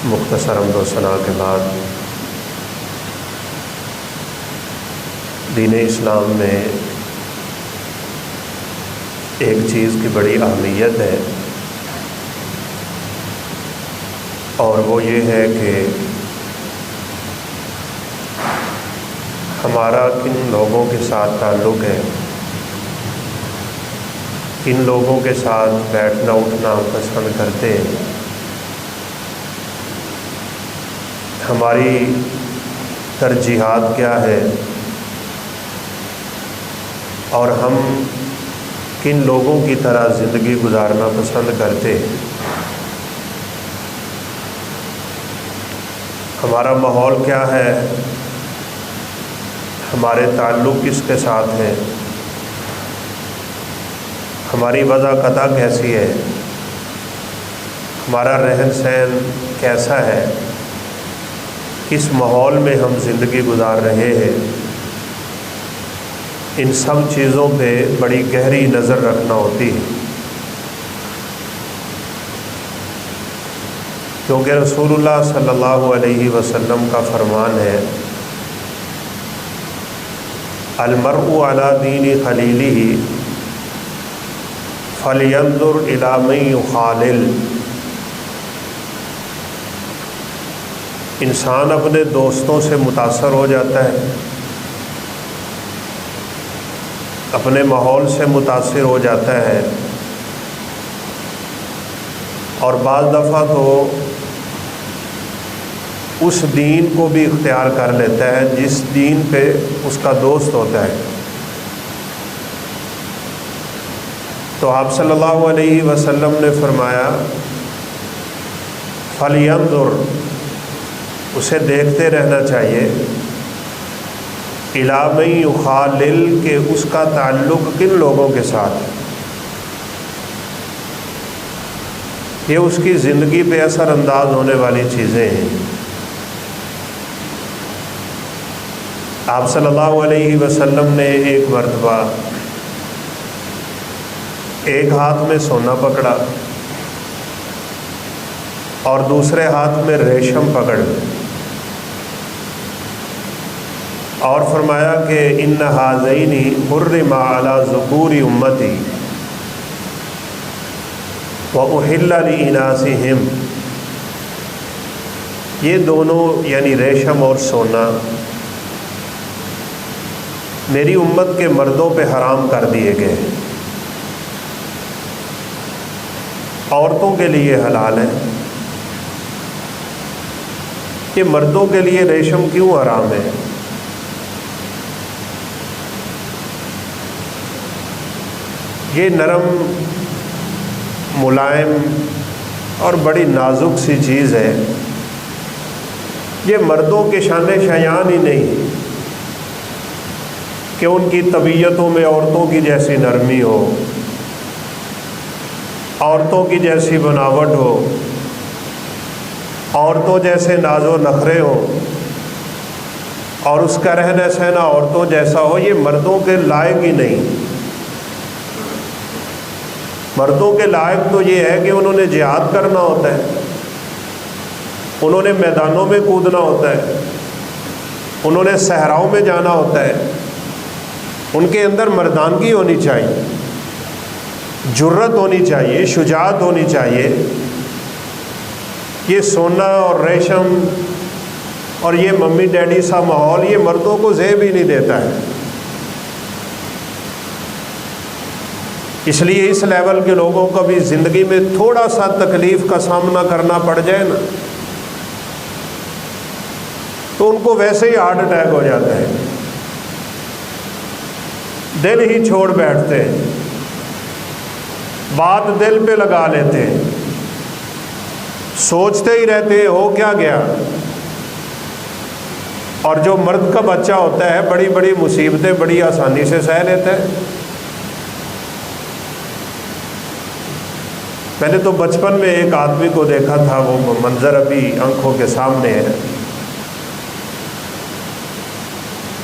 مختصر حمد و ثنا کے بعد دین اسلام میں ایک چیز کی بڑی اہمیت ہے، اور وہ یہ ہے کہ ہمارا کن لوگوں کے ساتھ تعلق ہے، کن لوگوں کے ساتھ بیٹھنا اٹھنا پسند کرتے ہیں، ہماری ترجیحات کیا ہے، اور ہم کن لوگوں کی طرح زندگی گزارنا پسند کرتے ہیں، ہمارا ماحول کیا ہے، ہمارے تعلق کس کے ساتھ ہیں، ہماری وضع قطع کیسی ہے، ہمارا رہن سہن کیسا ہے، کس ماحول میں ہم زندگی گزار رہے ہیں، ان سب چیزوں پہ بڑی گہری نظر رکھنا ہوتی ہے، کیونکہ رسول اللہ صلی اللہ علیہ وسلم کا فرمان ہے، المرء علی دین خلیلہ فلینظر الی من یخالل۔ انسان اپنے دوستوں سے متاثر ہو جاتا ہے، اپنے ماحول سے متاثر ہو جاتا ہے، اور بعض دفعہ تو اس دین کو بھی اختیار کر لیتا ہے جس دین پہ اس کا دوست ہوتا ہے۔ تو آپ صلی اللہ علیہ وسلم نے فرمایا فَلْيَنْظُرْ، اسے دیکھتے رہنا چاہیے، اِلَىٰ مَن يُخَالِل، کہ اس کا تعلق کن لوگوں کے ساتھ ہے، یہ اس کی زندگی پہ اثر انداز ہونے والی چیزیں ہیں۔ آپ صلی اللہ علیہ وسلم نے ایک مرتبہ ایک ہاتھ میں سونا پکڑا اور دوسرے ہاتھ میں ریشم پکڑ لی، اور فرمایا کہ ان ھذین حرم علی ذکور امتی واحل لاناثہم، یہ دونوں یعنی ریشم اور سونا میری امت کے مردوں پہ حرام کر دیے گئے، عورتوں کے لیے حلال ہے۔ یہ مردوں کے لیے ریشم کیوں حرام ہے؟ یہ نرم ملائم اور بڑی نازک سی چیز ہے، یہ مردوں کے شان شایان ہی نہیں کہ ان کی طبیعتوں میں عورتوں کی جیسی نرمی ہو، عورتوں کی جیسی بناوٹ ہو، عورتوں جیسے ناز و نخرے ہوں، اور اس کا رہنا سہنا عورتوں جیسا ہو، یہ مردوں کے لائق ہی نہیں۔ مردوں کے لائق تو یہ ہے کہ انہوں نے جہاد کرنا ہوتا ہے، انہوں نے میدانوں میں کودنا ہوتا ہے، انہوں نے صحراؤں میں جانا ہوتا ہے، ان کے اندر مردانگی ہونی چاہیے، جرت ہونی چاہیے، شجاعت ہونی چاہیے۔ یہ سونا اور ریشم اور یہ ممی ڈیڈی سا ماحول یہ مردوں کو زیب ہی نہیں دیتا ہے۔ اس لیے اس لیول کے لوگوں کو بھی زندگی میں تھوڑا سا تکلیف کا سامنا کرنا پڑ جائے نا تو ان کو ویسے ہی ہارٹ اٹیک ہو جاتا ہے، دل ہی چھوڑ بیٹھتے ہیں، بات دل پہ لگا لیتے ہیں، سوچتے ہی رہتے ہیں ہو کیا گیا۔ اور جو مرد کا بچہ ہوتا ہے بڑی بڑی مصیبتیں بڑی آسانی سے سہ لیتا ہے۔ میں نے تو بچپن میں ایک آدمی کو دیکھا تھا، وہ منظر ابھی آنکھوں کے سامنے ہے،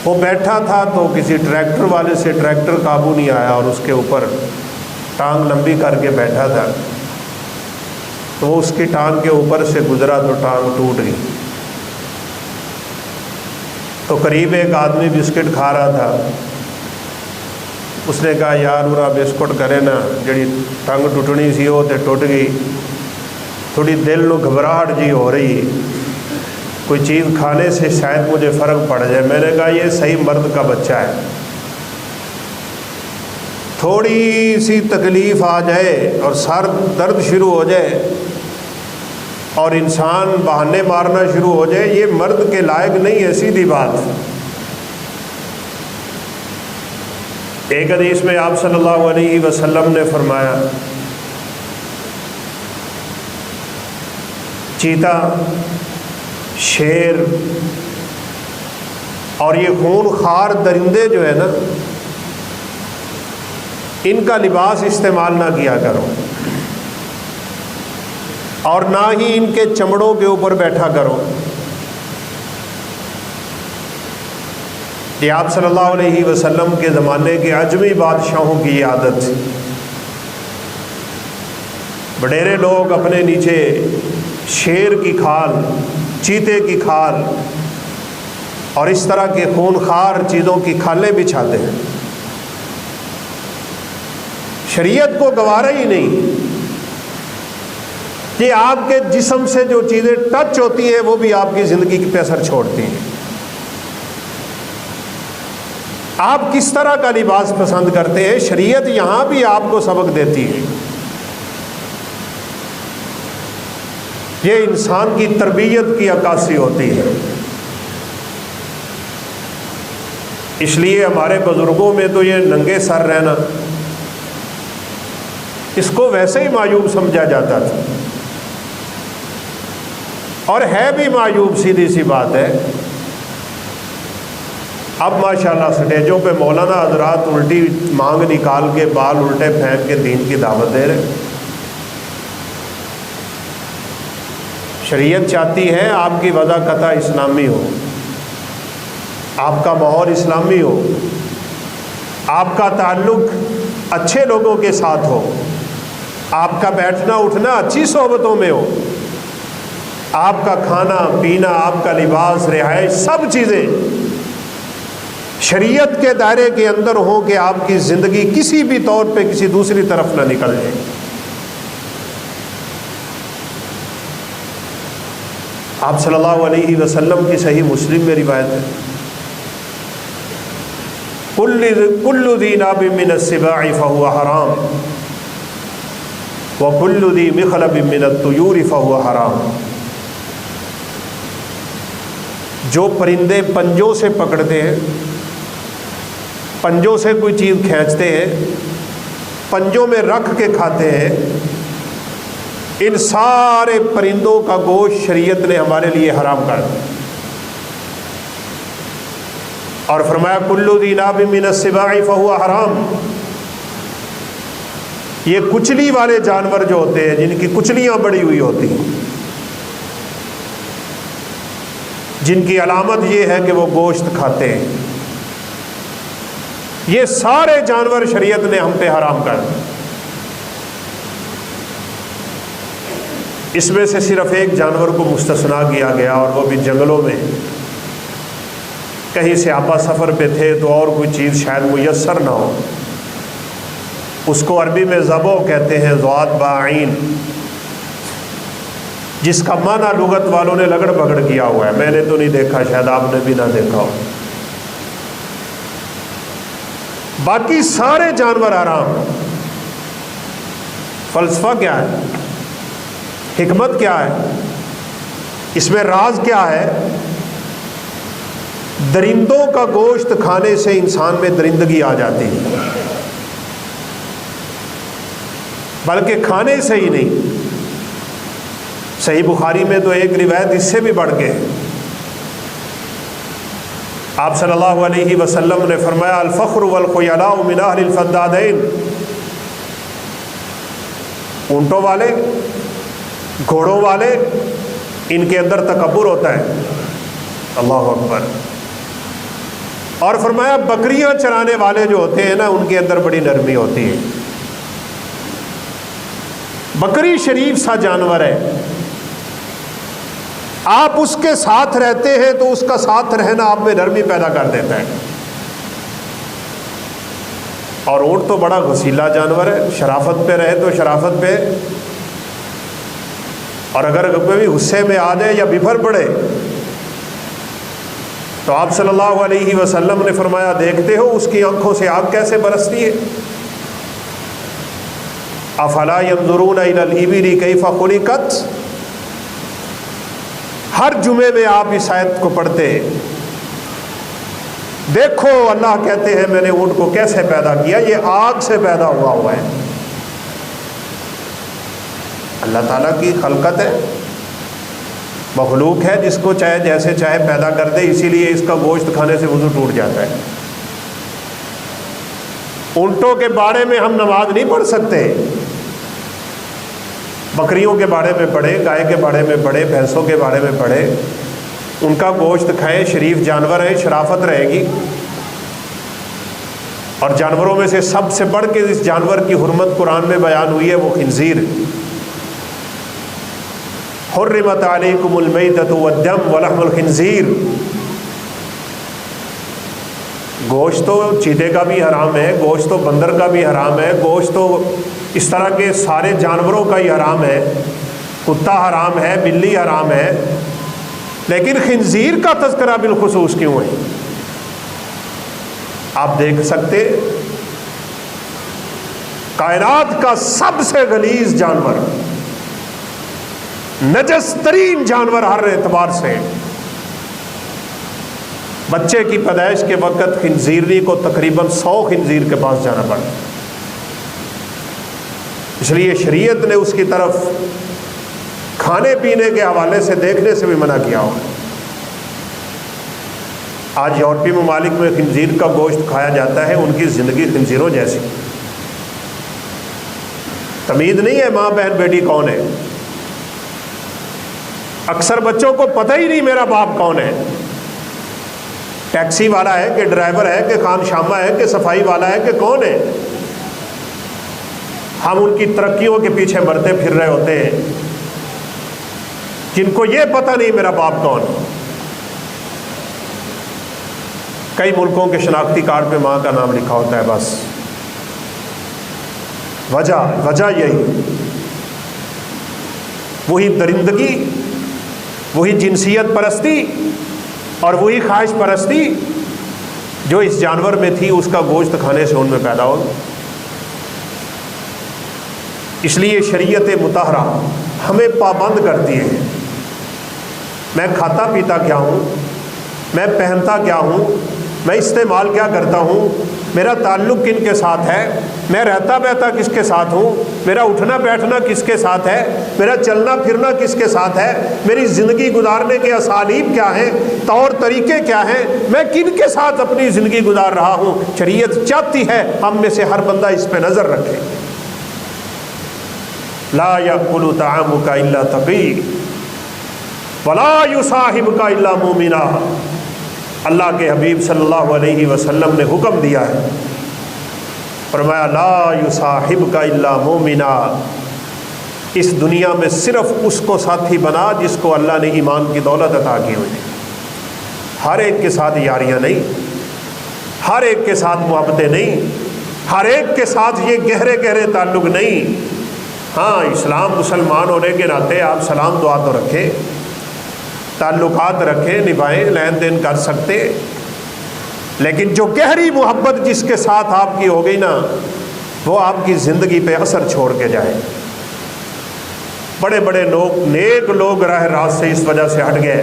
وہ بیٹھا تھا تو کسی ٹریکٹر والے سے ٹریکٹر قابو نہیں آیا اور اس کے اوپر ٹانگ لمبی کر کے بیٹھا تھا، تو وہ اس کی ٹانگ کے اوپر سے گزرا تو ٹانگ ٹوٹ گئی۔ تو قریب ایک آدمی بسکٹ کھا رہا تھا، اس نے کہا یار ورا بسکٹ کرے نا، جڑی ٹنگ ٹوٹنی سی وہ تے ٹوٹ گئی، تھوڑی دل نو گھبراہٹ جی ہو رہی، کوئی چیز کھانے سے شاید مجھے فرق پڑ جائے۔ میں نے کہا یہ صحیح مرد کا بچہ ہے، تھوڑی سی تکلیف آ جائے اور سر درد شروع ہو جائے اور انسان بہانے مارنا شروع ہو جائے، یہ مرد کے لائق نہیں ہے، سیدھی بات۔ ایک حدیث میں آپ صلی اللہ علیہ وسلم نے فرمایا چیتا، شیر اور یہ خون خوار درندے جو ہے نا، ان کا لباس استعمال نہ کیا کرو اور نہ ہی ان کے چمڑوں کے اوپر بیٹھا کرو۔ یہ آپ صلی اللہ علیہ وسلم کے زمانے کے عجمی بادشاہوں کی یہ عادت تھی۔ وڈیرے لوگ اپنے نیچے شیر کی کھال، چیتے کی کھال اور اس طرح کے خونخوار چیزوں کی کھالیں بچھاتے ہیں۔ شریعت کو گوارا ہی نہیں کہ آپ کے جسم سے جو چیزیں ٹچ ہوتی ہیں وہ بھی آپ کی زندگی پہ اثر چھوڑتی ہیں۔ آپ کس طرح کا لباس پسند کرتے ہیں، شریعت یہاں بھی آپ کو سبق دیتی ہے۔ یہ انسان کی تربیت کی عکاسی ہوتی ہے۔ اس لیے ہمارے بزرگوں میں تو یہ ننگے سر رہنا، اس کو ویسے ہی معیوب سمجھا جاتا تھا، اور ہے بھی معیوب، سیدھی سی بات ہے۔ اب ماشاءاللہ سٹیجوں پہ مولانا حضرات الٹی مانگ نکال کے، بال الٹے پھینک کے دین کی دعوت دے رہے۔ شریعت چاہتی ہے آپ کی وضع قطع اسلامی ہو، آپ کا ماحول اسلامی ہو، آپ کا تعلق اچھے لوگوں کے ساتھ ہو، آپ کا بیٹھنا اٹھنا اچھی صحبتوں میں ہو، آپ کا کھانا پینا، آپ کا لباس، رہائش، سب چیزیں شریعت کے دائرے کے اندر ہو کہ آپ کی زندگی کسی بھی طور پہ کسی دوسری طرف نہ نکل جائے۔ آپ صلی اللہ علیہ وسلم کی صحیح مسلم میں روایت ہے، کل ذی ناب من السباع فهو حرام وکل ذی مخلب من الطیور فهو حرام۔ جو پرندے پنجوں سے پکڑتے ہیں، پنجوں سے کوئی چیز کھینچتے ہیں، پنجوں میں رکھ کے کھاتے ہیں، ان سارے پرندوں کا گوشت شریعت نے ہمارے لیے حرام کر دیا۔ اور فرمایا کل ذی ناب من السباع فهو حرام۔ یہ کچلی والے جانور جو ہوتے ہیں، جن کی کچلیاں بڑی ہوئی ہوتی ہیں، جن کی علامت یہ ہے کہ وہ گوشت کھاتے ہیں، یہ سارے جانور شریعت نے ہم پہ حرام کر دیا۔ اس میں سے صرف ایک جانور کو مستثنا کیا گیا، اور وہ بھی جنگلوں میں کہیں سیاپا سفر پہ تھے تو اور کوئی چیز شاید میسر نہ ہو، اس کو عربی میں ذبح کہتے ہیں، ذوات بعین، جس کا معنی لغت والوں نے لگڑ بگڑ کیا ہوا ہے، میں نے تو نہیں دیکھا، شاید آپ نے بھی نہ دیکھا ہو۔ باقی سارے جانور حرام۔ فلسفہ کیا ہے، حکمت کیا ہے، اس میں راز کیا ہے؟ درندوں کا گوشت کھانے سے انسان میں درندگی آ جاتی ہے، بلکہ کھانے سے ہی نہیں۔ صحیح بخاری میں تو ایک روایت اس سے بھی بڑھ کے ہے، آپ صلی اللہ علیہ وسلم نے فرمایا الفخر والخیلاء من اہل الفدادین۔ اونٹوں والے، گھوڑوں والے، ان کے اندر تکبر ہوتا ہے، اللہ اکبر۔ اور فرمایا بکریاں چرانے والے جو ہوتے ہیں نا، ان کے اندر بڑی نرمی ہوتی ہے۔ بکری شریف سا جانور ہے، آپ اس کے ساتھ رہتے ہیں تو اس کا ساتھ رہنا آپ میں نرمی پیدا کر دیتا ہے. اور اونٹ تو بڑا غسیلا جانور ہے، شرافت پہ رہے تو شرافت پہ، اور اگر کوئی غصے میں آ جائے یا بفر پڑے تو آپ صلی اللہ علیہ وسلم نے فرمایا دیکھتے ہو اس کی آنکھوں سے آگ کیسے برستی ہے. افلا ينظرون الى الابل كيف خلقت. ہر جمعے میں آپ اس آیت کو پڑھتے، دیکھو اللہ کہتے ہیں میں نے اونٹ کو کیسے پیدا کیا، یہ آگ سے پیدا ہوا ہے. اللہ تعالیٰ کی خلقت ہے، مخلوق ہے، جس کو چاہے جیسے چاہے پیدا کر دے، اسی لیے اس کا گوشت کھانے سے وضو ٹوٹ جاتا ہے. اونٹوں کے بارے میں ہم نماز نہیں پڑھ سکتے، بکریوں کے بارے میں پڑھیں، گائے کے بارے میں پڑھیں، بھینسوں کے بارے میں پڑھیں، ان کا گوشت کھائیں، شریف جانور ہیں، شرافت رہے گی. اور جانوروں میں سے سب سے بڑھ کے اس جانور کی حرمت قرآن میں بیان ہوئی ہے، وہ خنزیر. حرمت علیکم المیتۃ والدم ولحم الخنزیر. گوشت تو چیتے کا بھی حرام ہے، گوشت تو بندر کا بھی حرام ہے، گوشت تو اس طرح کے سارے جانوروں کا ہی حرام ہے، کتا حرام ہے، بلی حرام ہے، لیکن خنزیر کا تذکرہ بالخصوص کیوں ہے؟ آپ دیکھ سکتے کائنات کا سب سے غلیظ جانور، نجس ترین جانور ہر اعتبار سے، بچے کی پیدائش کے وقت خنزیرنی کو تقریباً 100 خنزیر کے پاس جانا پڑا. اس لیے شریعت نے اس کی طرف کھانے پینے کے حوالے سے دیکھنے سے بھی منع کیا ہو. آج یورپی ممالک میں خنزیر کا گوشت کھایا جاتا ہے، ان کی زندگی خنزیروں جیسی. تمیز نہیں ہے ماں بہن بیٹی کون ہے. اکثر بچوں کو پتہ ہی نہیں میرا باپ کون ہے، ٹیکسی والا ہے کہ ڈرائیور ہے کہ خان شامہ ہے کہ صفائی والا ہے کہ کون ہے. ہم ان کی ترقیوں کے پیچھے مرتے پھر رہے ہوتے ہیں، جن کو یہ پتہ نہیں میرا باپ کون. کئی ملکوں کے شناختی کارڈ پہ ماں کا نام لکھا ہوتا ہے، بس وجہ یہی، وہی درندگی، وہی جنسیت پرستی اور وہی خواہش پرستی جو اس جانور میں تھی، اس کا گوشت کھانے سے ان میں پیدا ہو. اس لیے شریعت مطہرہ ہمیں پابند کرتی ہے. میں کھاتا پیتا کیا ہوں، میں پہنتا کیا ہوں، میں استعمال کیا کرتا ہوں، میرا تعلق کن کے ساتھ ہے، میں رہتا بیٹھتا کس کے ساتھ ہوں، میرا اٹھنا بیٹھنا کس کے ساتھ ہے، میرا چلنا پھرنا کس کے ساتھ ہے، میری زندگی گزارنے کے اسالیب کیا ہیں، طور طریقے کیا ہیں، میں کن کے ساتھ اپنی زندگی گزار رہا ہوں. شریعت چاہتی ہے ہم میں سے ہر بندہ اس پہ نظر رکھے. لا یأکل طعامک الا تقی ولا یصاحبک الا مومنا. اللہ کے حبیب صلی اللہ علیہ وسلم نے حکم دیا ہے، فرمایا لا یصاحبک الا مومنا. اس دنیا میں صرف اس کو ساتھی بنا جس کو اللہ نے ایمان کی دولت عطا کی ہوئی. ہر ایک کے ساتھ یاریاں نہیں، ہر ایک کے ساتھ محبتیں نہیں، ہر ایک کے ساتھ یہ گہرے گہرے تعلق نہیں. ہاں اسلام مسلمان ہونے کے ناطے آپ سلام دعا تو رکھیں، تعلقات رکھیں، نبھائیں، لین دین کر سکتے، لیکن جو گہری محبت جس کے ساتھ آپ کی ہو گئی نا، وہ آپ کی زندگی پہ اثر چھوڑ کے جائے. بڑے بڑے لوگ، نیک لوگ راہ راست سے اس وجہ سے ہٹ گئے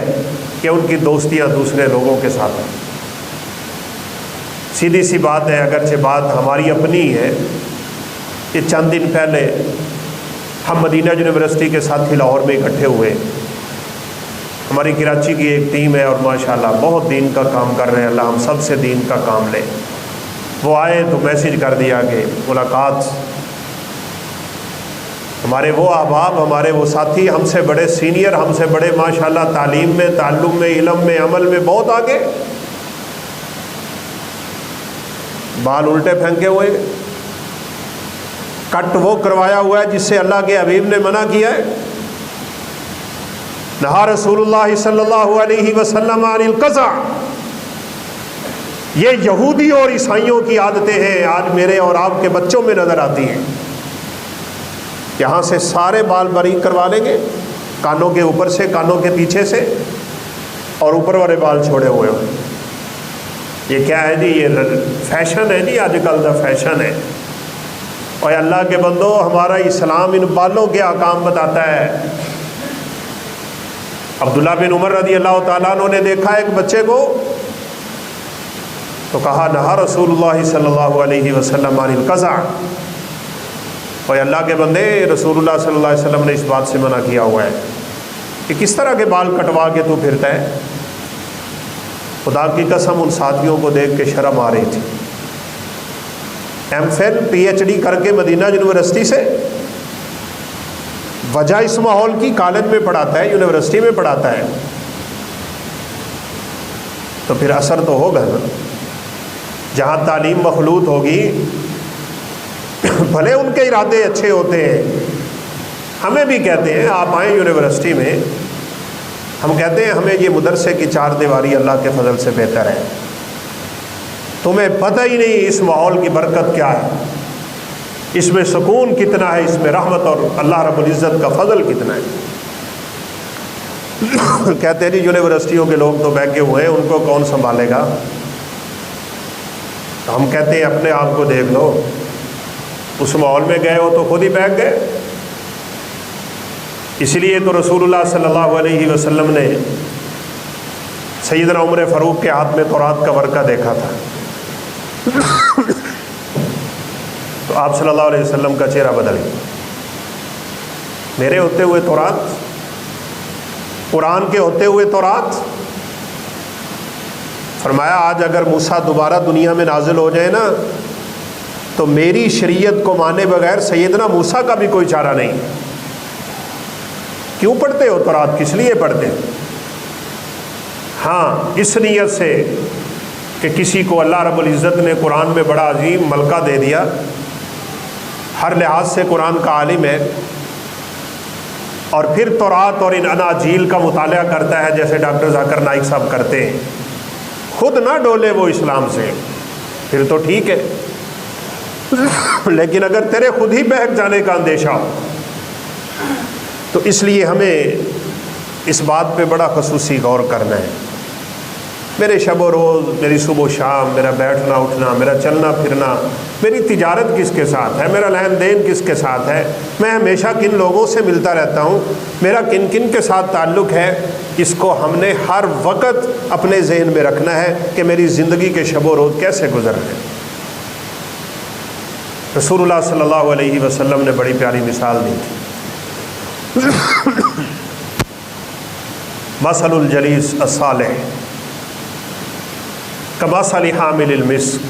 کہ ان کی دوستیاں دوسرے لوگوں کے ساتھ ہیں. سیدھی سی بات ہے، اگرچہ بات ہماری اپنی ہے. یہ چند دن پہلے ہم مدینہ یونیورسٹی کے ساتھی لاہور میں اکٹھے ہوئے. ہماری کراچی کی ایک ٹیم ہے اور ماشاءاللہ بہت دین کا کام کر رہے ہیں. اللہ ہم سب سے دین کا کام لے. وہ آئے تو میسیج کر دیا کہ ملاقات. ہمارے وہ احباب، ہمارے وہ ساتھی ہم سے بڑے سینئر، ہم سے بڑے ماشاءاللہ تعلیم میں، تعلم میں، علم میں، عمل میں بہت آگے، بال الٹے پھینکے ہوئے. کٹ وہ کروایا ہوا ہے جس سے اللہ کے حبیب نے منع کیا ہے. نہا رسول اللہ صلی اللہ علیہ وسلم عن القزع. یہ یہودی اور عیسائیوں کی عادتیں ہیں، آج میرے اور آپ کے بچوں میں نظر آتی ہیں. یہاں سے سارے بال باریک کروا لیں گے، کانوں کے اوپر سے، کانوں کے پیچھے سے، اور اوپر والے بال چھوڑے ہوئے ہوئے. یہ کیا ہے جی؟ یہ فیشن ہے جی، آج کل کا فیشن ہے. اور اللہ کے بندو، ہمارا اسلام ان بالوں کے احکام بتاتا ہے. عبداللہ بن عمر رضی اللہ تعالیٰ عنہ نے دیکھا ایک بچے کو تو کہا نہا رسول اللہ صلی اللہ علیہ وسلم عن القزع. اور اللہ کے بندے، رسول اللہ صلی اللہ علیہ وسلم نے اس بات سے منع کیا ہوا ہے کہ کس طرح کے بال کٹوا کے تو پھرتا ہے. خدا کی قسم ان ساتھیوں کو دیکھ کے شرم آ رہی تھی. M phil P H D کر کے مدینہ یونیورسٹی سے، وجہ اس ماحول کی، کالج میں پڑھاتا ہے، یونیورسٹی میں پڑھاتا ہے، تو پھر اثر تو ہوگا نا. جہاں تعلیم مخلوط ہوگی، بھلے ان کے ارادے اچھے ہوتے ہیں، ہمیں بھی کہتے ہیں آپ آئیں یونیورسٹی میں، ہم کہتے ہیں ہمیں یہ مدرسے کی چار دیواری اللہ کے فضل سے بہتر ہے. تمہیں پتہ ہی نہیں اس ماحول کی برکت کیا ہے، اس میں سکون کتنا ہے، اس میں رحمت اور اللہ رب العزت کا فضل کتنا ہے. کہتے ہیں جی یونیورسٹیوں کے لوگ تو بیٹھے ہوئے ہیں، ان کو کون سنبھالے گا. ہم کہتے ہیں اپنے آپ کو دیکھ لو، اس ماحول میں گئے ہو تو خود ہی بیٹھ گئے. اس لیے تو رسول اللہ صلی اللہ علیہ وسلم نے سیدنا عمر فاروق کے ہاتھ میں تورات کا ورقہ دیکھا تھا تو آپ صلی اللہ علیہ وسلم کا چہرہ بدل گیا. میرے ہوتے ہوئے تورات، قرآن کے ہوتے ہوئے تورات. فرمایا آج اگر موسیٰ دوبارہ دنیا میں نازل ہو جائے نا تو میری شریعت کو مانے بغیر سیدنا موسیٰ کا بھی کوئی چارہ نہیں. کیوں پڑھتے ہو تورات؟ کس لیے پڑھتے؟ ہاں، اس نیت سے کہ کسی کو اللہ رب العزت نے قرآن میں بڑا عظیم ملکہ دے دیا، ہر لحاظ سے قرآن کا عالم ہے، اور پھر تورات اور ان اناجیل کا مطالعہ کرتا ہے جیسے ڈاکٹر ذاکر نائک صاحب کرتے ہیں. خود نہ ڈولے وہ اسلام سے، پھر تو ٹھیک ہے، لیکن اگر تیرے خود ہی بہک جانے کا اندیشہ ہو تو اس لیے ہمیں اس بات پہ بڑا خصوصی غور کرنا ہے. میرے شب و روز، میری صبح و شام، میرا بیٹھنا اٹھنا، میرا چلنا پھرنا، میری تجارت کس کے ساتھ ہے، میرا لین دین کس کے ساتھ ہے، میں ہمیشہ کن لوگوں سے ملتا رہتا ہوں، میرا کن کن کے ساتھ تعلق ہے، اس کو ہم نے ہر وقت اپنے ذہن میں رکھنا ہے کہ میری زندگی کے شب و روز کیسے گزر رہے ہیں. رسول اللہ صلی اللہ علیہ وسلم نے بڑی پیاری مثال دی تھی. مثل الجلیس الصالح کمثل حامل المسک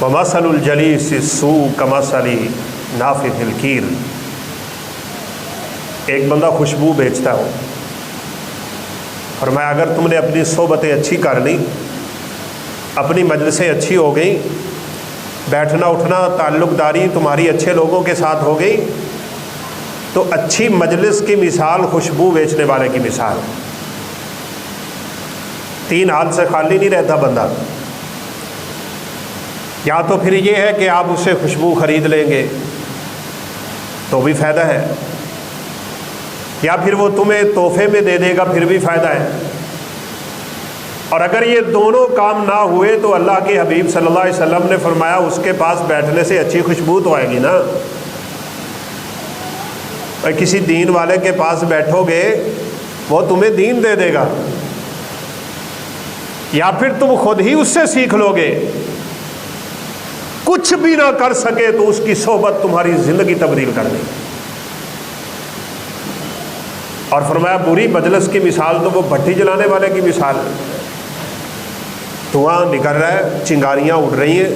ومثل الجلیس السوء کمثل نافث الکیر. ایک بندہ خوشبو بیچتا ہو، فرمایا اگر تم نے اپنی صحبتیں اچھی کر لی، اپنی مجلسیں اچھی ہو گئیں، بیٹھنا اٹھنا تعلق داری تمہاری اچھے لوگوں کے ساتھ ہو گئی، تو اچھی مجلس کی مثال خوشبو بیچنے والے کی مثال. تین حال سے خالی نہیں رہتا بندہ. یا تو پھر یہ ہے کہ آپ اس سے خوشبو خرید لیں گے تو بھی فائدہ ہے، یا پھر وہ تمہیں تحفے میں دے دے گا پھر بھی فائدہ ہے. اور اگر یہ دونوں کام نہ ہوئے تو اللہ کے حبیب صلی اللہ علیہ وسلم نے فرمایا اس کے پاس بیٹھنے سے اچھی خوشبو تو آئے گی نا. اور کسی دین والے کے پاس بیٹھو گے وہ تمہیں دین دے دے گا، یا پھر تم خود ہی اس سے سیکھ لو گے. کچھ بھی نہ کر سکے تو اس کی صحبت تمہاری زندگی تبدیل کر دے. اور فرمایا بری مجلس کی مثال تو وہ بھٹی جلانے والے کی مثال ہے. دھواں نکل رہا ہے، چنگاریاں اڑ رہی ہیں،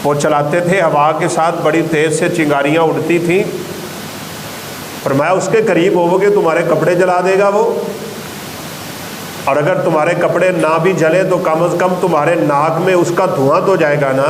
وہ چلاتے تھے ہوا کے ساتھ، بڑی تیز سے چنگاریاں اڑتی تھیں. فرمایا اس کے قریب ہو گے تمہارے کپڑے جلا دے گا وہ، اور اگر تمہارے کپڑے نہ بھی جلے تو کم از کم تمہارے ناک میں اس کا دھواں تو جائے گا نا.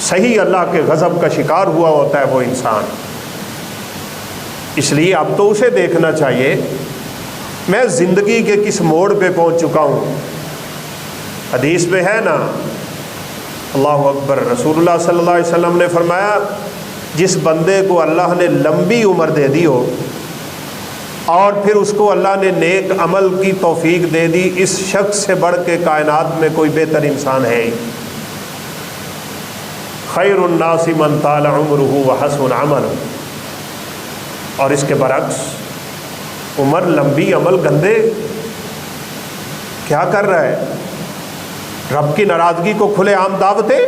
صحیح اللہ کے غضب کا شکار ہوا ہوتا ہے وہ انسان۔ اس لیے اب تو اسے دیکھنا چاہیے میں زندگی کے کس موڑ پہ پہنچ چکا ہوں۔ حدیث میں ہے نا، اللہ اکبر، رسول اللہ صلی اللہ علیہ وسلم نے فرمایا جس بندے کو اللہ نے لمبی عمر دے دی ہو اور پھر اس کو اللہ نے نیک عمل کی توفیق دے دی، اس شخص سے بڑھ کے کائنات میں کوئی بہتر انسان ہے ہی۔ خیر الناس من طال عمرہ وحسن عملہ۔ اور اس کے برعکس عمر لمبی، عمل گندے، کیا کر رہا ہے؟ رب کی ناراضگی کو کھلے عام دعوتیں،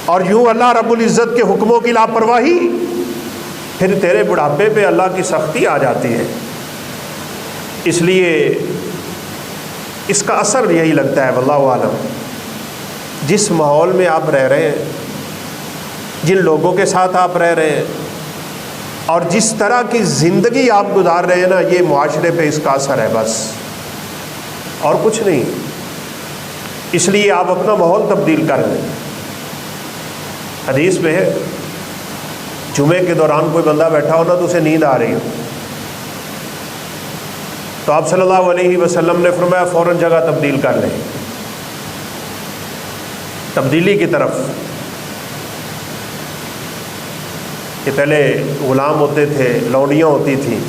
اور یوں اللہ رب العزت کے حکموں کی لاپرواہی، پھر تیرے بڑھاپے پہ اللہ کی سختی آ جاتی ہے۔ اس لیے اس کا اثر یہی لگتا ہے واللہ عالم، جس ماحول میں آپ رہ رہے ہیں، جن لوگوں کے ساتھ آپ رہ رہے ہیں، اور جس طرح کی زندگی آپ گزار رہے ہیں نا، یہ معاشرے پہ اس کا اثر ہے بس، اور کچھ نہیں۔ اس لیے آپ اپنا ماحول تبدیل کر لیں۔ حدیث میں ہے جمعے کے دوران کوئی بندہ بیٹھا ہونا تو اسے نیند آ رہی ہو، تو آپ صلی اللہ علیہ وسلم نے فرمایا فوراً جگہ تبدیل کر لیں، تبدیلی کی طرف۔ کہ پہلے غلام ہوتے تھے، لونڈیاں ہوتی تھیں،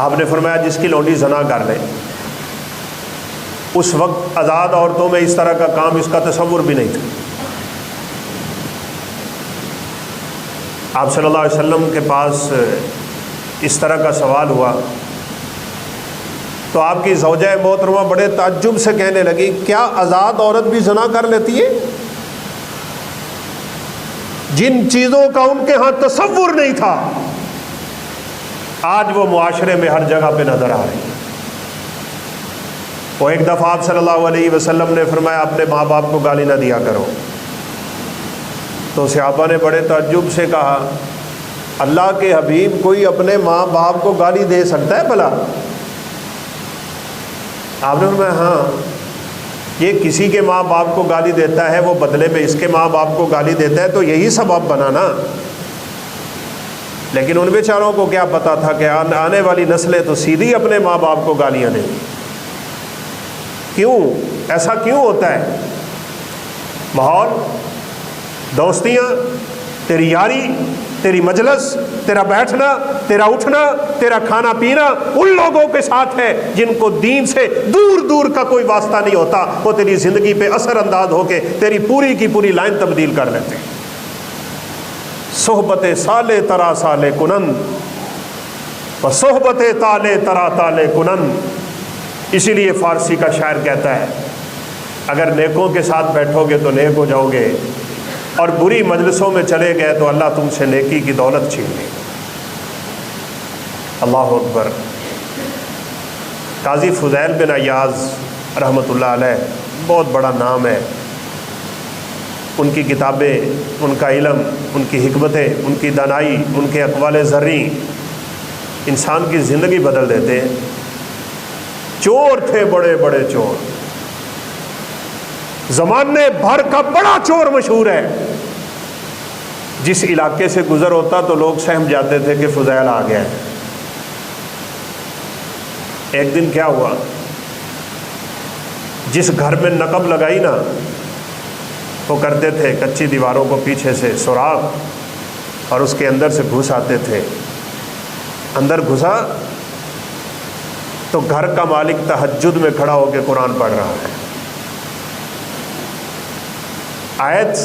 آپ نے فرمایا جس کی لونڈی زنا کر لے، اس وقت آزاد عورتوں میں اس طرح کا کام، اس کا تصور بھی نہیں تھا۔ آپ صلی اللہ علیہ وسلم کے پاس اس طرح کا سوال ہوا تو آپ کی زوجہ محترمہ بڑے تعجب سے کہنے لگی کیا آزاد عورت بھی زنا کر لیتی ہے؟ جن چیزوں کا ان کے ہاں تصور نہیں تھا، آج وہ معاشرے میں ہر جگہ پہ نظر آ رہی ہے۔ وہ ایک دفعہ آپ صلی اللہ علیہ وسلم نے فرمایا اپنے ماں باپ کو گالی نہ دیا کرو، تو صحابہ نے بڑے تعجب سے کہا اللہ کے حبیب کوئی اپنے ماں باپ کو گالی دے سکتا ہے بھلا؟ آپ نے فرمایا ہاں، یہ کسی کے ماں باپ کو گالی دیتا ہے، وہ بدلے میں اس کے ماں باپ کو گالی دیتا ہے، تو یہی سبب بنا نا۔ لیکن ان بیچاروں کو کیا پتا تھا کہ آنے والی نسلیں تو سیدھی اپنے ماں باپ کو گالیاں دیں گی۔ کیوں ایسا کیوں ہوتا ہے؟ ماحول، دوستیاں، تیری یاری، تیری مجلس، تیرا بیٹھنا، تیرا اٹھنا، تیرا کھانا پینا ان لوگوں کے ساتھ ہے جن کو دین سے دور دور کا کوئی واسطہ نہیں ہوتا، وہ تیری زندگی پہ اثر انداز ہو کے تیری پوری کی پوری لائن تبدیل کر لیتے ہیں۔ صحبت سالے ترا سالے کنن و صحبت تالے ترا تالے کنن۔ اسی لیے فارسی کا شاعر کہتا ہے اگر نیکوں کے ساتھ بیٹھو گے تو نیک ہو جاؤ گے، اور بری مجلسوں میں چلے گئے تو اللہ تم سے نیکی کی دولت چھین لے۔ اللہ اکبر۔ قاضی فضیل بن عیاض رحمۃ اللہ علیہ بہت بڑا نام ہے، ان کی کتابیں، ان کا علم، ان کی حکمتیں، ان کی دانائی، ان کے اقوال زرعی انسان کی زندگی بدل دیتے ہیں۔ چور تھے، بڑے بڑے چور، زمانے بھر کا بڑا چور مشہور ہے۔ جس علاقے سے گزر ہوتا تو لوگ سہم جاتے تھے کہ فضیل آ گیا ہے۔ ایک دن کیا ہوا، جس گھر میں نقب لگائی نا، وہ کرتے تھے کچی دیواروں کو پیچھے سے سوراخ اور اس کے اندر سے گھس آتے تھے۔ اندر گھسا تو گھر کا مالک تہجد میں کھڑا ہو کے قرآن پڑھ رہا ہے۔ آیت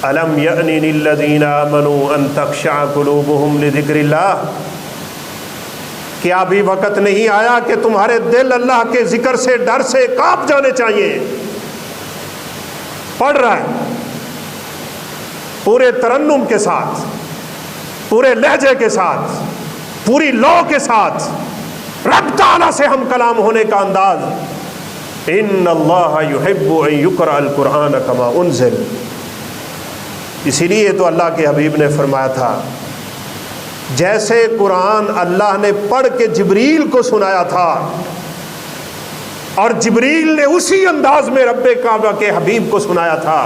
الم یأن للذین آمنوا ان تخشع قلوبہم لذکر اللہ، کیا ابھی وقت نہیں آیا کہ تمہارے دل اللہ کے ذکر سے ڈر سے کانپ جانے چاہیے؟ پڑھ رہا ہے پورے ترنم کے ساتھ، پورے لہجے کے ساتھ، پوری لو کے ساتھ، رب تعالیٰ سے ہم کلام ہونے کا انداز، ان اللہ یحب ان یقرأ القرآن کما انزل۔ اسی لیے تو اللہ کے حبیب نے فرمایا تھا جیسے قرآن اللہ نے پڑھ کے جبریل کو سنایا تھا، اور جبریل نے اسی انداز میں رب کعبہ کے حبیب کو سنایا تھا،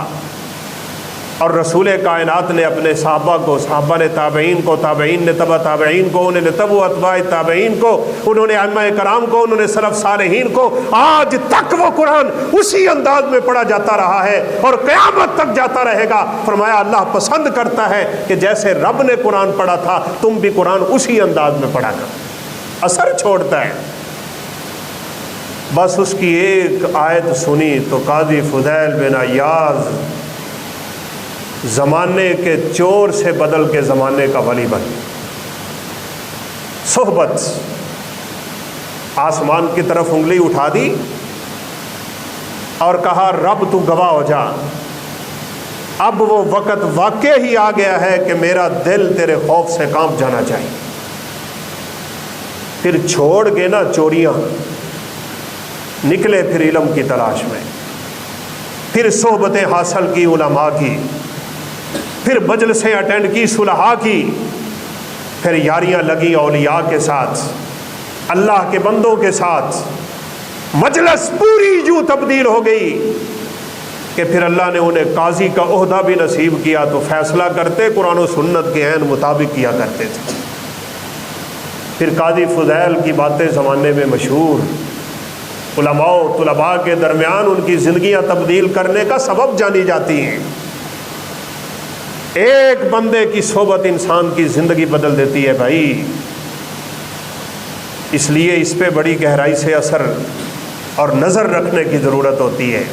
اور رسول کائنات نے اپنے صحابہ کو، صحابہ نے تابعین کو، تابعین نے تبع تابعین کو، انہوں نے تبع اتباع تابعین کو، انہوں نے ائمہ کرام کو، انہوں نے سلف صالحین کو، آج تک وہ قرآن اسی انداز میں پڑھا جاتا رہا ہے اور قیامت تک جاتا رہے گا۔ فرمایا اللہ پسند کرتا ہے کہ جیسے رب نے قرآن پڑھا تھا تم بھی قرآن اسی انداز میں پڑھا کرو، اثر چھوڑتا ہے۔ بس اس کی ایک آیت سنی تو قاضی فضیل بن عیاض زمانے کے چور سے بدل کے زمانے کا ولی بن۔ صحبت، آسمان کی طرف انگلی اٹھا دی اور کہا رب تو گواہ ہو جا، اب وہ وقت واقع ہی آ گیا ہے کہ میرا دل تیرے خوف سے کانپ جانا چاہیے۔ پھر چھوڑ گئے نا چوریاں، نکلے پھر علم کی تلاش میں، پھر صحبتیں حاصل کی علماء کی، پھر مجلسیں اٹینڈ کی صلحاء کی، پھر یاریاں لگی اولیاء کے ساتھ، اللہ کے بندوں کے ساتھ، مجلس پوری یوں تبدیل ہو گئی کہ پھر اللہ نے انہیں قاضی کا عہدہ بھی نصیب کیا تو فیصلہ کرتے قرآن و سنت کے عین مطابق کیا کرتے تھے۔ پھر قاضی فضیل کی باتیں زمانے میں مشہور، علماء و طلباء کے درمیان ان کی زندگیاں تبدیل کرنے کا سبب جانی جاتی ہیں۔ ایک بندے کی صحبت انسان کی زندگی بدل دیتی ہے بھائی، اس لیے اس پہ بڑی گہرائی سے اثر اور نظر رکھنے کی ضرورت ہوتی ہے۔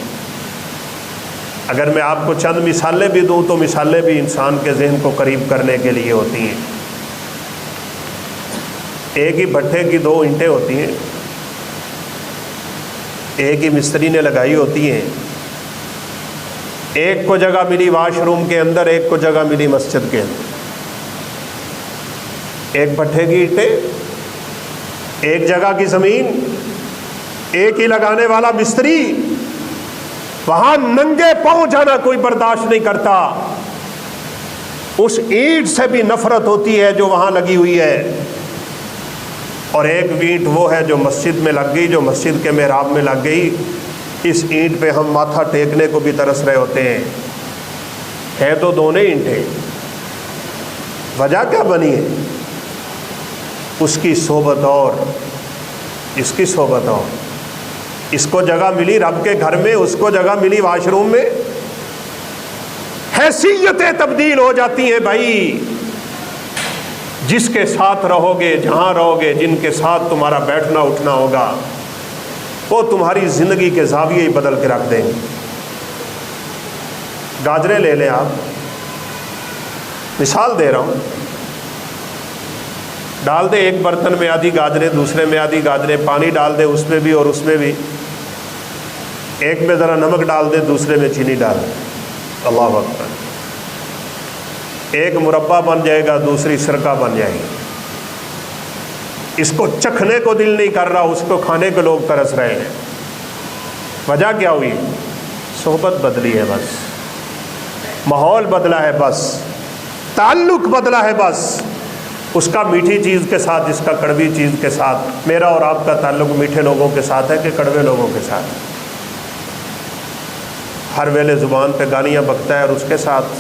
اگر میں آپ کو چند مثالیں بھی دوں تو مثالیں بھی انسان کے ذہن کو قریب کرنے کے لیے ہوتی ہیں۔ ایک ہی بھٹے کی دو اینٹیں ہوتی ہیں، ایک ہی مستری نے لگائی ہوتی ہیں، ایک کو جگہ ملی واش روم کے اندر، ایک کو جگہ ملی مسجد کے اندر۔ ایک بھٹے کی اینٹیں، ایک جگہ کی زمین، ایک ہی لگانے والا مستری، وہاں ننگے پاؤں جانا کوئی برداشت نہیں کرتا، اس اینٹ سے بھی نفرت ہوتی ہے جو وہاں لگی ہوئی ہے۔ اور ایک اینٹ وہ ہے جو مسجد میں لگ گئی، جو مسجد کے محراب میں لگ گئی، اس اینٹ پہ ہم ماتھا ٹیکنے کو بھی ترس رہے ہوتے ہیں۔ ہے تو دونوں اینٹیں، وجہ کیا بنی ہے؟ اس کی صحبت اور اس کی صحبت اور، اس کو جگہ ملی رب کے گھر میں، اس کو جگہ ملی واش روم میں، حیثیتیں تبدیل ہو جاتی ہیں بھائی۔ جس کے ساتھ رہو گے، جہاں رہو گے، جن کے ساتھ تمہارا بیٹھنا اٹھنا ہوگا، وہ تمہاری زندگی کے زاویے ہی بدل کے رکھ دیں گے۔ گاجریں لے لیں آپ، مثال دے رہا ہوں، ڈال دیں ایک برتن میں آدھی گاجریں، دوسرے میں آدھی گاجریں، پانی ڈال دیں اس میں بھی اور اس میں بھی، ایک میں ذرا نمک ڈال دیں دوسرے میں چینی ڈال دیں، اللہ اکبر، ایک مربع بن جائے گا دوسری سرکہ بن جائے گی۔ اس کو چکھنے کو دل نہیں کر رہا، اس کو کھانے کے لوگ ترس رہے ہیں۔ وجہ کیا ہوئی؟ صحبت بدلی ہے بس، ماحول بدلا ہے بس، تعلق بدلا ہے بس، اس کا میٹھی چیز کے ساتھ، اس کا کڑوی چیز کے ساتھ۔ میرا اور آپ کا تعلق میٹھے لوگوں کے ساتھ ہے کہ کڑوے لوگوں کے ساتھ؟ ہر ویلے زبان پہ گالیاں بکتا ہے اور اس کے ساتھ۔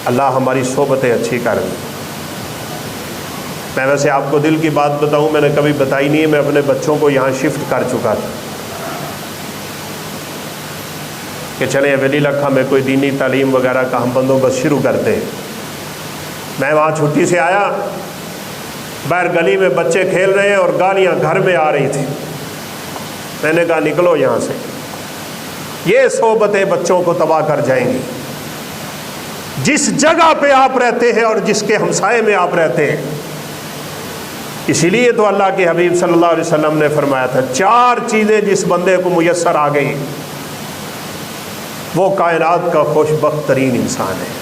اللہ ہماری صحبتیں اچھی کر دے۔ میں ویسے آپ کو دل کی بات بتاؤں، میں نے کبھی بتائی نہیں ہے، میں اپنے بچوں کو یہاں شفٹ کر چکا تھا کہ چلیں ویلی لکھا میں کوئی دینی تعلیم وغیرہ کا ہم بندوبست شروع کرتے ہیں۔ میں وہاں چھٹی سے آیا، باہر گلی میں بچے کھیل رہے ہیں اور گالیاں گھر میں آ رہی تھی۔ میں نے کہا نکلو یہاں سے، یہ صحبتیں بچوں کو تباہ کر جائیں گی۔ جس جگہ پہ آپ رہتے ہیں اور جس کے ہمسائے میں آپ رہتے ہیں، اسی لیے تو اللہ کے حبیب صلی اللہ علیہ وسلم نے فرمایا تھا 4 چیزیں جس بندے کو میسر آ گئی وہ کائنات کا خوش بخت ترین انسان ہے۔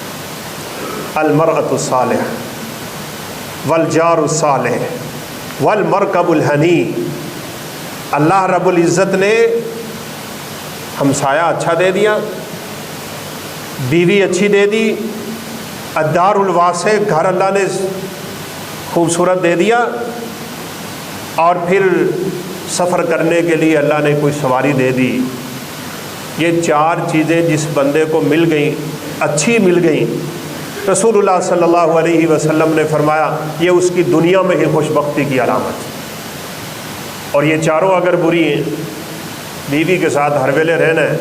المرأة الصالحہ والجار الصالح والمرکب الحنی۔ اللہ رب العزت نے ہمسایہ اچھا دے دیا، بیوی اچھی دے دی، الدار الواسع گھر اللہ نے خوبصورت دے دیا، اور پھر سفر کرنے کے لیے اللہ نے کوئی سواری دے دی، یہ 4 چیزیں جس بندے کو مل گئیں، اچھی مل گئیں، رسول اللہ صلی اللہ علیہ وسلم نے فرمایا یہ اس کی دنیا میں ہی خوش بختی کی علامت ہے۔ اور یہ چاروں اگر بری ہیں، بیوی کے ساتھ ہر ویلے رہنا ہے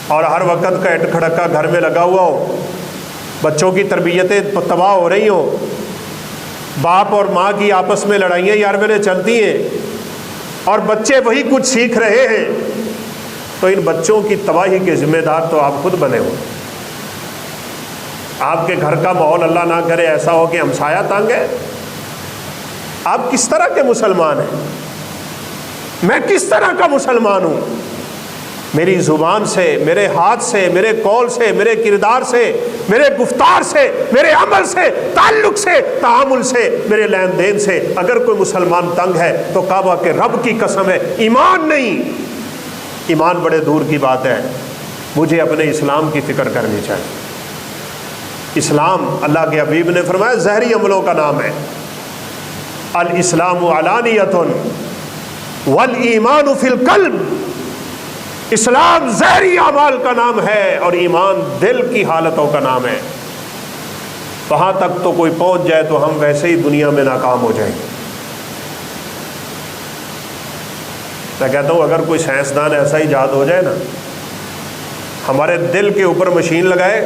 اور ہر وقت کا اٹ کھڑکا گھر میں لگا ہوا ہو، بچوں کی تربیتیں تباہ ہو رہی ہوں، باپ اور ماں کی آپس میں لڑائیاں ہر ویلے چلتی ہیں اور بچے وہی کچھ سیکھ رہے ہیں، تو ان بچوں کی تباہی کے ذمہ دار تو آپ خود بنے ہو۔ آپ کے گھر کا ماحول اللہ نہ کرے ایسا ہو کہ ہمسایہ تنگ ہے، آپ کس طرح کے مسلمان ہیں؟ میں کس طرح کا مسلمان ہوں؟ میری زبان سے، میرے ہاتھ سے، میرے قول سے، میرے کردار سے، میرے گفتار سے، میرے عمل سے، تعلق سے، تعامل سے، میرے لین دین سے اگر کوئی مسلمان تنگ ہے تو کعبہ کے رب کی قسم ہے ایمان نہیں، ایمان بڑے دور کی بات ہے۔ مجھے اپنے اسلام کی فکر کرنی چاہیے۔ اسلام، اللہ کے حبیب نے فرمایا، ظاہری عملوں کا نام ہے، الاسلام علانیۃ والایمان فی القلب، اسلام ظاہری اعمال کا نام ہے اور ایمان دل کی حالتوں کا نام ہے۔ وہاں تک تو کوئی پہنچ جائے تو ہم ویسے ہی دنیا میں ناکام ہو جائیں گے۔ میں کہتا ہوں اگر کوئی سائنسدان ایسا ایجاد ہو جائے نا، ہمارے دل کے اوپر مشین لگائے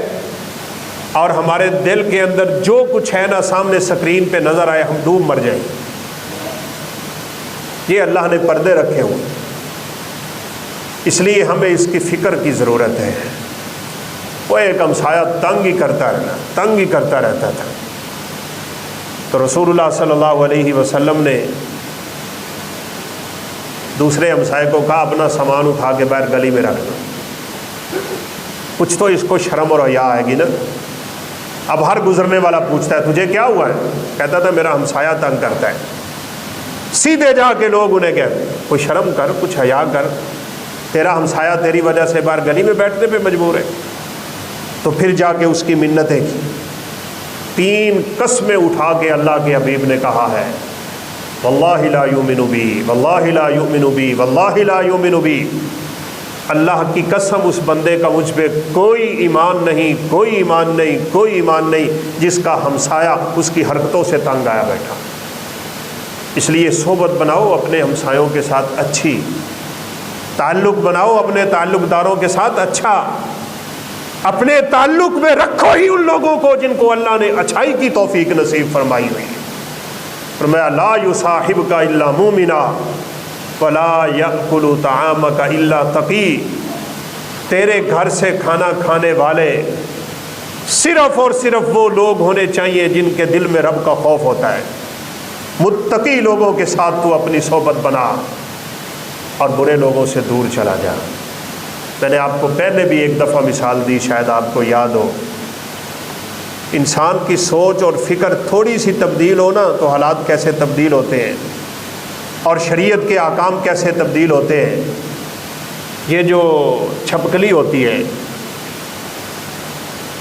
اور ہمارے دل کے اندر جو کچھ ہے نا سامنے سکرین پہ نظر آئے، ہم ڈوب مر جائیں۔ یہ اللہ نے پردے رکھے ہوئے، اس لیے ہمیں اس کی فکر کی ضرورت ہے۔ وہ ایک ہمسایہ تنگ ہی کرتا رہتا تھا، تو رسول اللہ صلی اللہ علیہ وسلم نے دوسرے ہمسائے کو کہا اپنا سامان اٹھا کے باہر گلی میں رکھ دو، کچھ تو اس کو شرم اور حیا آئے گی نا۔ اب ہر گزرنے والا پوچھتا ہے تجھے کیا ہوا ہے؟ کہتا تھا میرا ہمسایہ تنگ کرتا ہے۔ سیدھے جا کے لوگ انہیں کہتے کوئی شرم کر، کچھ حیا کر، تیرا ہمسایہ تیری وجہ سے باہر گلی میں بیٹھنے پہ مجبور ہے۔ تو پھر جا کے اس کی منتیں کی، 3 قسمیں اٹھا کے اللہ کے حبیب نے کہا ہے واللہ لا یؤمن بی، واللہ لا یؤمن بی، واللہ لا یؤمن بی، اللہ کی قسم اس بندے کا مجھ پہ کوئی ایمان نہیں، کوئی ایمان نہیں، کوئی ایمان نہیں جس کا ہمسایہ اس کی حرکتوں سے تنگ آیا بیٹھا۔ اس لیے صحبت بناؤ اپنے ہمسایوں کے ساتھ اچھی، تعلق بناؤ اپنے تعلق داروں کے ساتھ اچھا، اپنے تعلق میں رکھو ہی ان لوگوں کو جن کو اللہ نے اچھائی کی توفیق نصیب فرمائی ہوئی ہے۔ فرمایا لا یصاحبک الا مومنا ولا یأکل طعامک الا تقی، تیرے گھر سے کھانا کھانے والے صرف اور صرف وہ لوگ ہونے چاہیے جن کے دل میں رب کا خوف ہوتا ہے۔ متقی لوگوں کے ساتھ تو اپنی صحبت بنا اور برے لوگوں سے دور چلا جا۔ میں نے آپ کو پہلے بھی ایک دفعہ مثال دی، شاید آپ کو یاد ہو، انسان کی سوچ اور فکر تھوڑی سی تبدیل ہونا تو حالات کیسے تبدیل ہوتے ہیں اور شریعت کے احکام کیسے تبدیل ہوتے ہیں۔ یہ جو چھپکلی ہوتی ہے،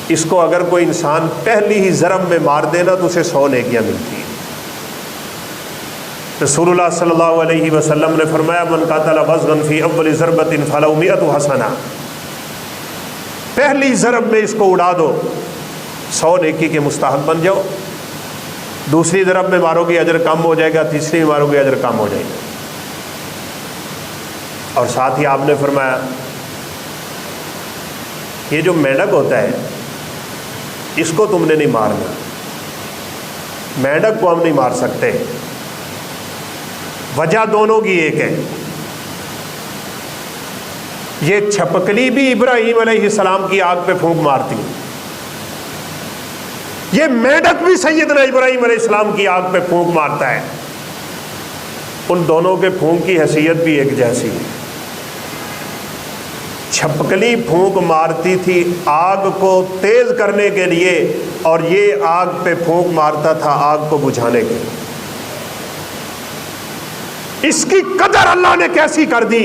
اس کو اگر کوئی انسان پہلی ہی ضرب میں مار دینا تو اسے 100 نیکیاں ملتی ہیں۔ رسول اللہ صلی اللہ علیہ وسلم نے فرمایا من قاتل وزغا فی اول ضربۃ فلہ 100 حسنہ، پہلی ضرب میں اس کو اڑا دو، 100 نیکی کے مستحق بن جاؤ۔ دوسری ضرب میں مارو گے اجر کم ہو جائے گا، تیسری میں مارو گے اجر کم ہو جائے گا۔ اور ساتھ ہی آپ نے فرمایا یہ جو مینڈک ہوتا ہے اس کو تم نے نہیں مارنا، مینڈک کو ہم نہیں مار سکتے، وجہ دونوں کی ایک ہے۔ یہ چھپکلی بھی ابراہیم علیہ السلام کی آگ پہ پھونک مارتی، یہ مینڈک بھی سیدنا ابراہیم علیہ السلام کی آگ پہ پھونک مارتا ہے۔ ان دونوں کے پھونک کی حیثیت بھی ایک جیسی ہے۔ چھپکلی پھونک مارتی تھی آگ کو تیز کرنے کے لیے اور یہ آگ پہ پھونک مارتا تھا آگ کو بجھانے کے لیے۔ اس کی قدر اللہ نے کیسی کر دی،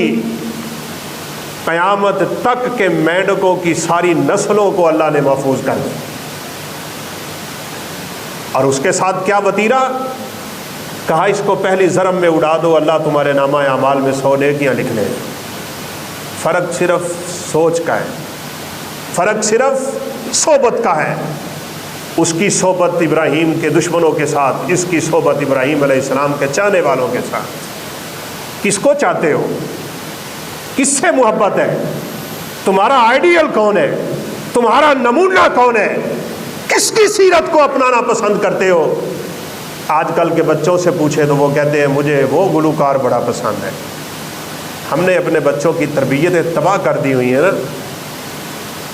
قیامت تک کے مینڈکوں کی ساری نسلوں کو اللہ نے محفوظ کر دیا۔ اور اس کے ساتھ کیا وتیرہ، کہا اس کو پہلی ضرب میں اڑا دو، اللہ تمہارے نامہ اعمال میں 100 نیکیاں لکھ لیں۔ فرق صرف سوچ کا ہے، فرق صرف صحبت کا ہے۔ اس کی صحبت ابراہیم کے دشمنوں کے ساتھ، اس کی صحبت ابراہیم علیہ السلام کے چاہنے والوں کے ساتھ۔ کس کو چاہتے ہو؟ کس سے محبت ہے؟ تمہارا آئیڈیل کون ہے؟ تمہارا نمونہ کون ہے؟ کس کی سیرت کو اپنانا پسند کرتے ہو؟ آج کل کے بچوں سے پوچھے تو وہ کہتے ہیں مجھے وہ گلوکار بڑا پسند ہے۔ ہم نے اپنے بچوں کی تربیتیں تباہ کر دی ہوئی ہیں نا،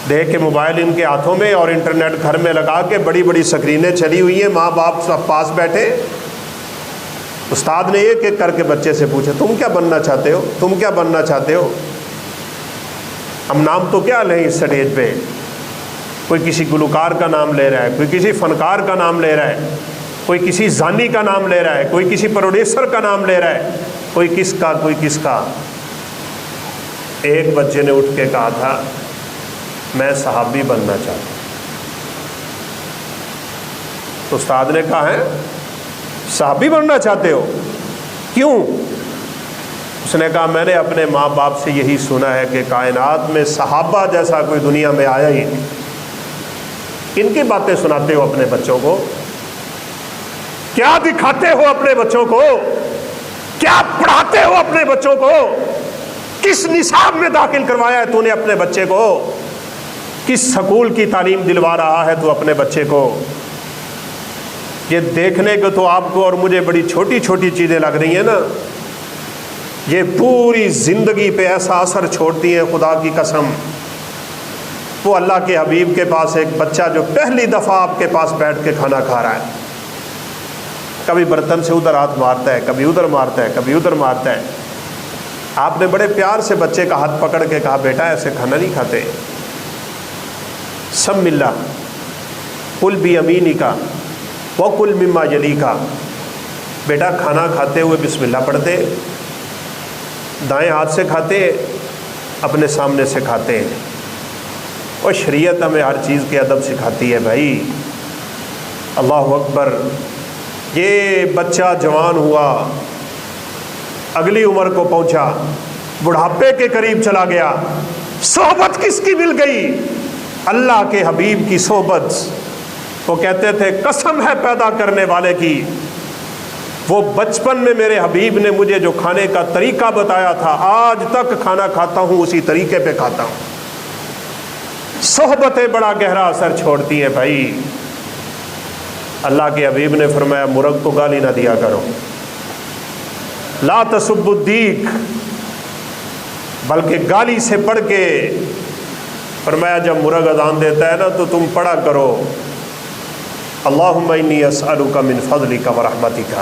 دیکھ کے موبائل ان کے ہاتھوں میں اور انٹرنیٹ گھر میں لگا کے بڑی بڑی سکرینیں چلی ہوئی ہیں، ماں باپ سب پاس بیٹھے۔ استاد نے ایک ایک کر کے بچے سے پوچھا تم کیا بننا چاہتے ہو، تم کیا بننا چاہتے ہو؟ ہم نام تو کیا لیں اس سٹیج پہ؟ کوئی کسی گلوکار کا نام لے رہا ہے، کوئی کسی فنکار کا نام لے رہا ہے، کوئی کسی زانی کا نام لے رہا ہے، کوئی کسی پروڈیوسر کا نام لے رہا ہے، کوئی کس کا کوئی کس کا۔ ایک بچے نے اٹھ کے کہا تھا میں صحابی بننا چاہتا ہوں۔ تو استاد نے کہا ہے صحابی بننا چاہتے ہو؟ کیوں؟ اس نے کہا میں نے اپنے ماں باپ سے یہی سنا ہے کہ کائنات میں صحابہ جیسا کوئی دنیا میں آیا ہی نہیں۔ ان کی باتیں سناتے ہو اپنے بچوں کو؟ کیا دکھاتے ہو اپنے بچوں کو؟ کیا پڑھاتے ہو اپنے بچوں کو؟ کس نصاب میں داخل کروایا ہے تو نے اپنے بچے کو؟ کس سکول کی تعلیم دلوا رہا ہے تو اپنے بچے کو؟ یہ دیکھنے کو تو آپ کو اور مجھے بڑی چھوٹی چھوٹی چیزیں لگ رہی ہیں نا، یہ پوری زندگی پہ ایسا اثر چھوڑتی ہیں خدا کی قسم۔ وہ اللہ کے حبیب کے پاس ایک بچہ جو پہلی دفعہ آپ کے پاس بیٹھ کے کھانا کھا رہا ہے، کبھی برتن سے ادھر ہاتھ مارتا ہے، کبھی ادھر مارتا ہے، کبھی ادھر مارتا ہے۔ آپ نے بڑے پیار سے بچے کا ہاتھ پکڑ کے کہا بیٹا ایسے کھانا نہیں کھاتے، سم اللہ کل بیمینک وکل مما یلیک، بیٹا کھانا کھاتے ہوئے بسم اللہ پڑھتے، دائیں ہاتھ سے کھاتے، اپنے سامنے سے کھاتے ہیں۔ اور شریعت ہمیں ہر چیز کے ادب سکھاتی ہے بھائی۔ اللہ اکبر۔ یہ بچہ جوان ہوا، اگلی عمر کو پہنچا، بڑھاپے کے قریب چلا گیا، صحبت کس کی مل گئی؟ اللہ کے حبیب کی صحبت۔ وہ کہتے تھے قسم ہے پیدا کرنے والے کی، وہ بچپن میں میرے حبیب نے مجھے جو کھانے کا طریقہ بتایا تھا آج تک کھانا کھاتا ہوں اسی طریقے پہ کھاتا ہوں۔ صحبتیں بڑا گہرا اثر چھوڑتی ہیں بھائی۔ اللہ کے حبیب نے فرمایا مرغ کو گالی نہ دیا کرو، لا تسبوا الدیک، بلکہ گالی سے پڑھ کے فرمایا جب مرغ اذان دیتا ہے نا تو تم پڑھا کرو اللہم انی اسألک من فضلک ورحمتک،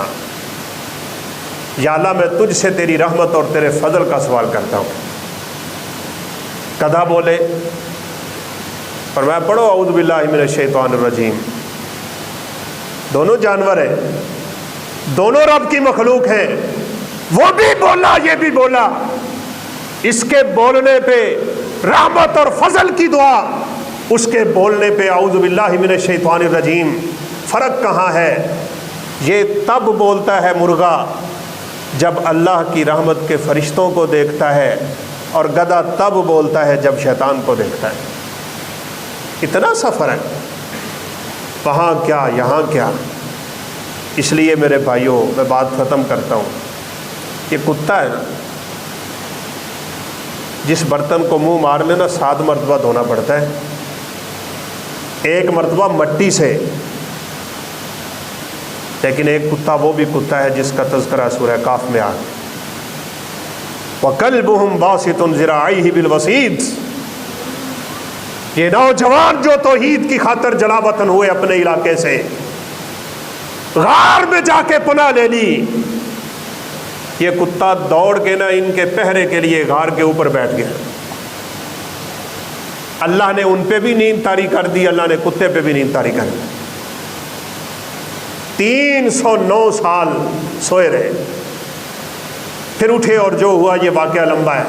یا اللہ میں تجھ سے تیری رحمت اور تیرے فضل کا سوال کرتا ہوں۔ گدھا بولے، فرمایا پڑھو اعوذ باللہ من الشیطان الرجیم۔ دونوں جانور ہیں، دونوں رب کی مخلوق ہیں، وہ بھی بولا یہ بھی بولا، اس کے بولنے پہ رحمت اور فضل کی دعا، اس کے بولنے پہ اعوذ باللہ من الشیطان الرجیم۔ فرق کہاں ہے؟ یہ تب بولتا ہے مرغا جب اللہ کی رحمت کے فرشتوں کو دیکھتا ہے، اور گدھا تب بولتا ہے جب شیطان کو دیکھتا ہے۔ اتنا سا فرق، وہاں کیا یہاں کیا۔ اس لیے میرے بھائیوں میں بات ختم کرتا ہوں، یہ کتا ہے نا، جس برتن کو منہ مار لینا 7 مرتبہ دھونا پڑتا ہے، ایک مرتبہ مٹی سے، لیکن ایک کتا وہ بھی کتا ہے جس کا تذکرہ سورہ کاف میں آ گیا، وَكَلْبُهُمْ بَاسِطٌ ذِرَاعَيْهِ بِالْوَصِيدِ۔ یہ نوجوان جو توحید کی خاطر جلا وطن ہوئے اپنے علاقے سے، غار میں جا کے پناہ لے لی، یہ کتا دوڑ کے نا ان کے پہرے کے لیے غار کے اوپر بیٹھ گیا۔ اللہ نے ان پہ بھی نیند طاری کر دی، اللہ نے کتے پہ بھی نیند طاری کر دی۔ 309 سال سوئے رہے، پھر اٹھے اور جو ہوا، یہ واقعہ لمبا ہے،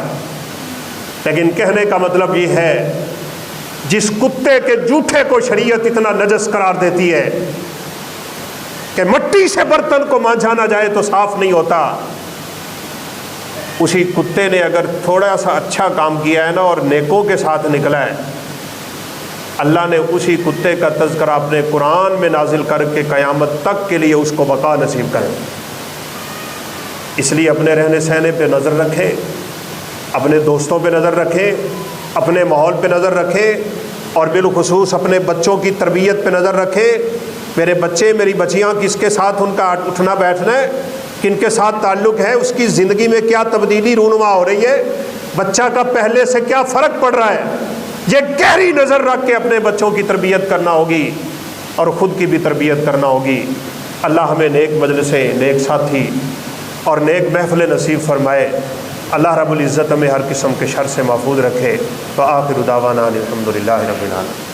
لیکن کہنے کا مطلب یہ ہے جس کتے کے جوٹھے کو شریعت اتنا نجس قرار دیتی ہے، کہ مٹی سے برتن کو مانجھا نہ جائے تو صاف نہیں ہوتا، اسی کتے نے اگر تھوڑا سا اچھا کام کیا ہے نا اور نیکوں کے ساتھ نکلا ہے، اللہ نے اسی کتے کا تذکرہ اپنے قرآن میں نازل کر کے قیامت تک کے لیے اس کو بقا نصیب کرے۔ اس لیے اپنے رہنے سہنے پہ نظر رکھیں، اپنے دوستوں پہ نظر رکھیں، اپنے ماحول پہ نظر رکھیں، اور بالخصوص اپنے بچوں کی تربیت پہ نظر رکھیں۔ میرے بچے میری بچیاں کس کے ساتھ ان کا اٹھنا بیٹھنا ہے، کن کے ساتھ تعلق ہے، اس کی زندگی میں کیا تبدیلی رونما ہو رہی ہے، بچہ کا پہلے سے کیا فرق پڑ رہا ہے، یہ گہری نظر رکھ کے اپنے بچوں کی تربیت کرنا ہوگی اور خود کی بھی تربیت کرنا ہوگی۔ اللہ ہمیں نیک مجلسیں، نیک ساتھی اور نیک محفل نصیب فرمائے۔ اللہ رب العزت ہمیں ہر قسم کے شر سے محفوظ رکھے۔ وآخر دعوانا الحمدللہ رب العالمین۔